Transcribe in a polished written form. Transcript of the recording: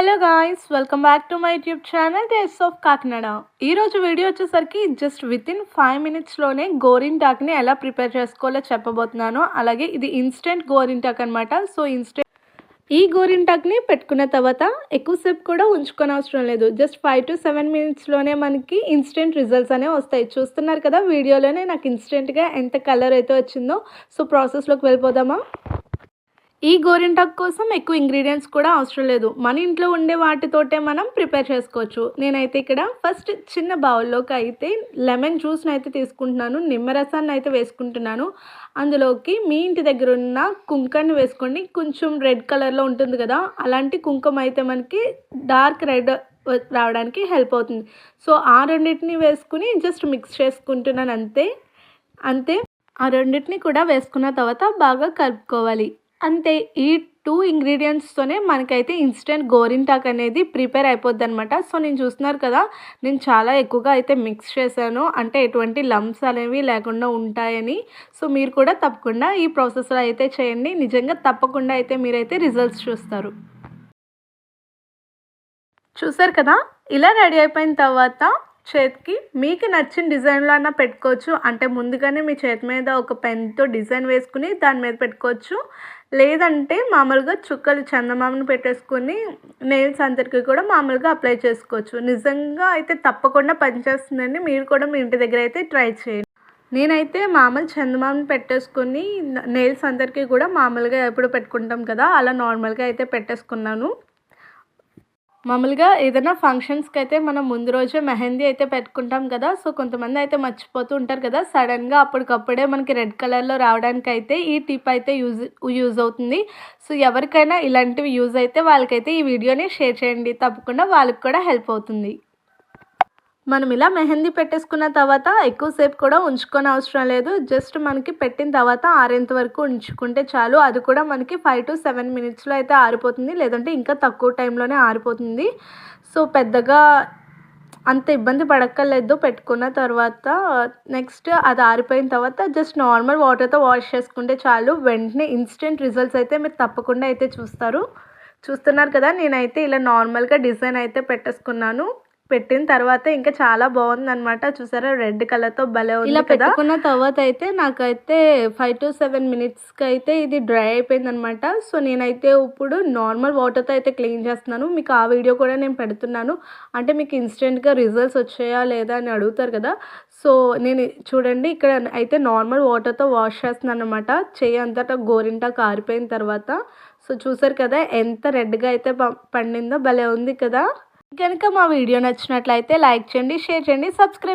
Hello guys, welcome back to my YouTube channel taste of Kakinada. ఈరోజు video వచ్చేసరికి just within 5 మినిట్స్లోనే గోరింటాక్ని ఎలా prepare చేసుకోవాలో చెప్పబోతున్నాను. అలాగే ఇది ఇన్స్టెంట్ గోరింటాక్ అనమాట. సో ఈ గోరింటాక్ని పెట్టుకున్న తర్వాత ఎక్కువసేపు కూడా ఉంచుకొని అవసరం లేదు. జస్ట్ 5 to 7 మినిట్స్లోనే మనకి ఇన్స్టెంట్ రిజల్ట్స్ అనేవి వస్తాయి. చూస్తున్నారు కదా వీడియోలోనే నాకు ఇన్స్టెంట్గా ఎంత కలర్ అయితే వచ్చిందో. సో ప్రాసెస్లోకి వెళ్ళిపోదామా. ఈ గోరింటాకు కోసం ఎక్కువ ఇంగ్రీడియంట్స్ కూడా అవసరం లేదు. మన ఇంట్లో ఉండే వాటితోటే మనం ప్రిపేర్ చేసుకోవచ్చు. నేనైతే ఇక్కడ ఫస్ట్ చిన్న బౌల్లోకి అయితే లెమన్ జ్యూస్ని అయితే తీసుకుంటున్నాను. నిమ్మరసాన్ని అయితే వేసుకుంటున్నాను. అందులోకి మీ ఇంటి దగ్గర ఉన్న కుంకుమని వేసుకోండి. కొంచెం రెడ్ కలర్లో ఉంటుంది కదా, అలాంటి కుంకుమ అయితే మనకి డార్క్ రెడ్ రావడానికి హెల్ప్ అవుతుంది. సో ఆ రెండింటిని వేసుకుని జస్ట్ మిక్స్ చేసుకుంటున్నాను అంతే. ఆ రెండింటిని కూడా వేసుకున్న తర్వాత బాగా కలుపుకోవాలి. అంతే. ఈ 2 ఇంగ్రీడియంట్స్తోనే మనకైతే ఇన్స్టెంట్ గోరింటాక్ అనేది ప్రిపేర్ అయిపోద్ది అనమాట. సో నేను చూస్తున్నారు కదా, నేను చాలా ఎక్కువగా అయితే మిక్స్ చేశాను, అంటే ఎటువంటి లంప్స్ అనేవి లేకుండా ఉంటాయని. సో మీరు కూడా తప్పకుండా ఈ ప్రాసెస్లో అయితే చేయండి. నిజంగా తప్పకుండా అయితే మీరైతే రిజల్ట్స్ చూస్తారు. చూసారు కదా, ఇలా రెడీ అయిపోయిన తర్వాత చేతికి మీకు నచ్చిన డిజైన్లో అన్నా పెట్టుకోవచ్చు. అంటే ముందుగానే మీ చేతి మీద ఒక పెన్తో డిజైన్ వేసుకుని దాని మీద పెట్టుకోవచ్చు. లేదంటే మామూలుగా చుక్కలు చందమామను పెట్టేసుకొని నెయిల్స్ అందరికీ కూడా మామూలుగా అప్లై చేసుకోవచ్చు. నిజంగా అయితే తప్పకుండా పనిచేస్తుందండి. మీరు కూడా మీ ఇంటి దగ్గర అయితే ట్రై చేయండి. నేనైతే మామూలు చందమామను పెట్టేసుకొని నెయిల్స్ అందరికీ కూడా మామూలుగా ఎప్పుడు పెట్టుకుంటాం కదా, అలా నార్మల్గా అయితే పెట్టేసుకున్నాను. మామూలుగా ఏదైనా ఫంక్షన్స్కి అయితే మనం ముందు రోజే మెహందీ అయితే పెట్టుకుంటాం కదా. సో కొంతమంది అయితే మర్చిపోతూ ఉంటారు కదా, సడన్గా అప్పటికప్పుడే మనకి రెడ్ కలర్లో రావడానికి అయితే ఈ టిప్ అయితే యూజ్ అవుతుంది. సో ఎవరికైనా ఇలాంటివి యూజ్ అయితే వాళ్ళకైతే ఈ వీడియోని షేర్ చేయండి. తప్పకుండా వాళ్ళకి కూడా హెల్ప్ అవుతుంది. మనం ఇలా మెహందీ పెట్టేసుకున్న తర్వాత ఎక్కువసేపు కూడా ఉంచుకొని అవసరం లేదు. జస్ట్ మనకి పెట్టిన తర్వాత ఆరేంత వరకు ఉంచుకుంటే చాలు. అది కూడా మనకి 5 to 7 మినిట్స్లో అయితే ఆరిపోతుంది, లేదంటే ఇంకా తక్కువ టైంలోనే ఆరిపోతుంది. సో పెద్దగా అంత ఇబ్బంది పడక్కర్లేదు. పెట్టుకున్న తర్వాత నెక్స్ట్ అది ఆరిపోయిన తర్వాత జస్ట్ నార్మల్ వాటర్తో వాష్ చేసుకుంటే చాలు. వెంటనే ఇన్స్టెంట్ రిజల్ట్స్ అయితే మీరు తప్పకుండా అయితే చూస్తున్నారు కదా, నేనైతే ఇలా నార్మల్గా డిజైన్ అయితే పెట్టేసుకున్నాను. పెట్టిన తర్వాత ఇంకా చాలా బాగుందనమాట. చూసారా, రెడ్ కలర్తో భలే ఉంది. ఇలా పెట్టుకున్న తర్వాత అయితే నాకైతే 5 to 7 మినిట్స్కి అయితే ఇది డ్రై అయిపోయిందనమాట. సో నేనైతే ఇప్పుడు నార్మల్ వాటర్తో అయితే క్లీన్ చేస్తున్నాను. మీకు ఆ వీడియో కూడా నేను పెడుతున్నాను. అంటే మీకు ఇన్స్టెంట్గా రిజల్ట్స్ వచ్చాయా లేదా అని అడుగుతారు కదా. సో నేను చూడండి, ఇక్కడ అయితే నార్మల్ వాటర్తో వాష్ చేస్తున్నాను అనమాట. చెయ్యి అంతటా గోరింటాకు ఆరిపోయిన తర్వాత. సో చూసారు కదా ఎంత రెడ్గా అయితే పండిందో, భలే ఉంది కదా. కనుక మా వీడియో నచ్చినట్లయితే లైక్ చేయండి, షేర్ చేయండి, సబ్స్క్రైబ్